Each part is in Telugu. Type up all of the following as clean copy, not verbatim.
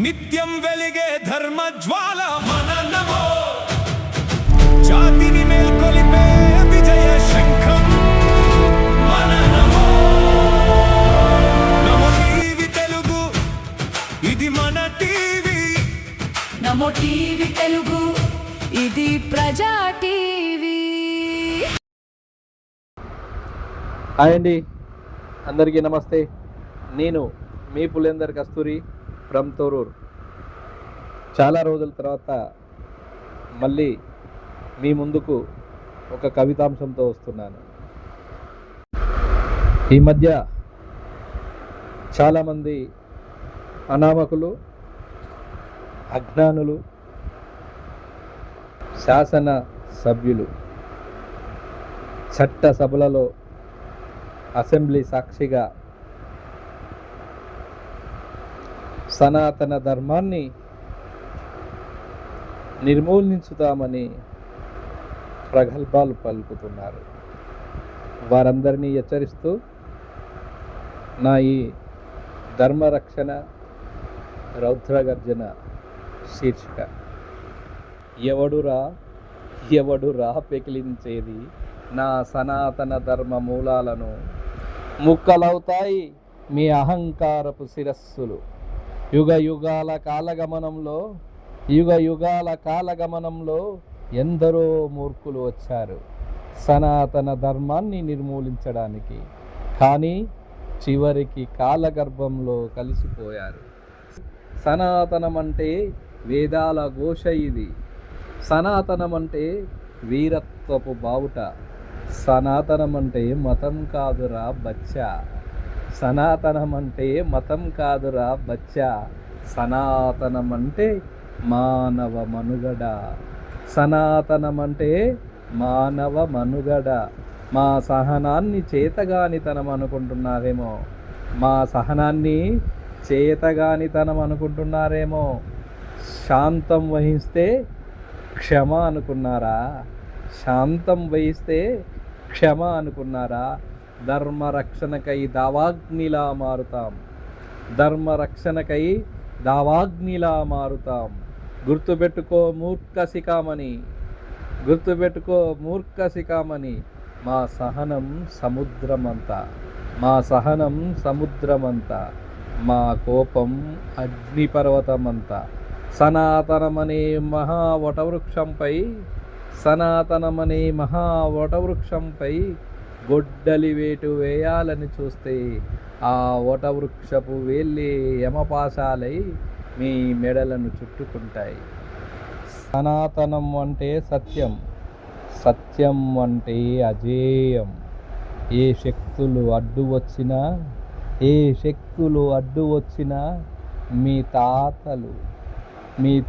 నిత్యం వెలిగే ధర్మ జ్వాల మన నమో, జాతిని మేల్కొలిపే విజయ శంఖం మన నమో. నమో టీవీ తెలుగు, ఇది మన టీవీ. నమో టీవీ తెలుగు, ఇది ప్రజా టీవీ. హాయ్ అండి, అందరికీ నమస్తే. నేను మీ పులేందర్ కస్తూరి ఫ్రమ్ తొర్రూర్. చాలా రోజుల తర్వాత మళ్ళీ మీ ముందుకు ఒక కవితాంశంతో వస్తున్నాను. ఈ మధ్య చాలామంది అనామకులు, అజ్ఞానులు, శాసన సభ్యులు చట్ట సభలలో అసెంబ్లీ సాక్షిగా సనాతన ధర్మాన్ని నిర్మూలించుతామని ప్రగల్భాలు పలుకుతున్నారు. వారందరినీ హెచ్చరిస్తూ నా ఈ ధర్మరక్షణ రౌద్రగర్జన శీర్షిక. ఎవడురా పెకిలించేది నా సనాతన ధర్మ మూలాలను, ముక్కలవుతాయి మీ అహంకారపు శిరస్సులు. యుగ యుగాల కాలగమనంలో ఎందరో మూర్ఖులు వచ్చారు సనాతన ధర్మాన్ని నిర్మూలించడానికి, కానీ చివరికి కాలగర్భంలో కలిసిపోయారు. సనాతనం అంటే వేదాల ఘోష ఇది. సనాతనం అంటే వీరత్వపు బావుట. సనాతనం అంటే మతం కాదురా బచ్చా. సనాతనం అంటే మతం కాదురా బచ్చా. సనాతనం అంటే మానవ మనుగడ. సనాతనం అంటే మానవ మనుగడ. మా సహనాన్ని చేతగానితనం అనుకుంటున్నారేమో. మా సహనాన్ని చేతగానితనం అనుకుంటున్నారేమో. శాంతం వహిస్తే క్షమ అనుకున్నారా? శాంతం వహిస్తే క్షమ అనుకున్నారా? ధర్మరక్షణకై దావాగ్నిలా మారుతాం. ధర్మరక్షణకై దావాగ్నిలా మారుతాం. గుర్తుపెట్టుకో మూర్ఖ శిఖామణి. మా సహనం సముద్రమంతా. మా కోపం అగ్నిపర్వతమంతా. సనాతనమనే మహావటవృక్షంపై గొడ్డలి వేటు వేయాలని చూస్తే ఆ వటవృక్షపు వేళ్ళే యమపాశాలై మీ మెడలను చుట్టుకుంటాయి. సనాతనం అంటే సత్యం అంటే అజేయం. ఏ శక్తులు అడ్డు వచ్చినా మీ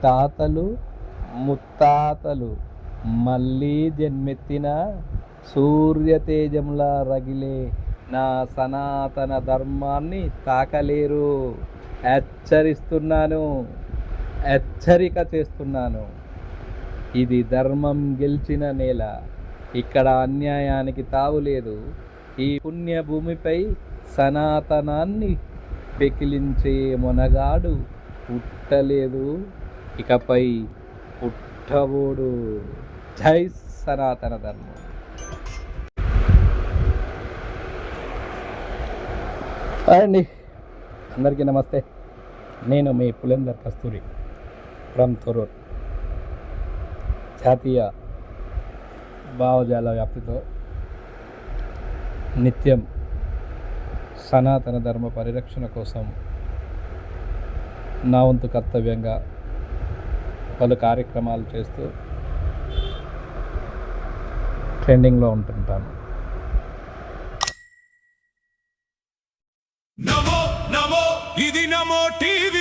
తాతలు ముత్తాతలు మళ్ళీ జన్మెత్తిన సూర్యతేజంలా రగిలే నా సనాతన ధర్మాన్ని తాకలేరు. హెచ్చరిక చేస్తున్నాను. ఇది ధర్మం గెలిచిన నేల. ఇక్కడ అన్యాయానికి తావులేదు. ఈ పుణ్యభూమిపై సనాతనాన్ని పెకిలించే మొనగాడు పుట్టలేదు, ఇకపై పుట్టబోడు. జై సనాతన ధర్మం. అండి, అందరికీ నమస్తే. నేను మీ పులేందర్ కస్తూరి ఫ్రమ్ తొర్రూర్. జాతీయ భావజాల వ్యాప్తితో నిత్యం సనాతన ధర్మ పరిరక్షణ కోసం నా వంతు కర్తవ్యంగా పలు కార్యక్రమాలు చేస్తూ ట్రెండింగ్లో ఉంటుంటాను. నమో నమో, ఇది నమో టీవీ.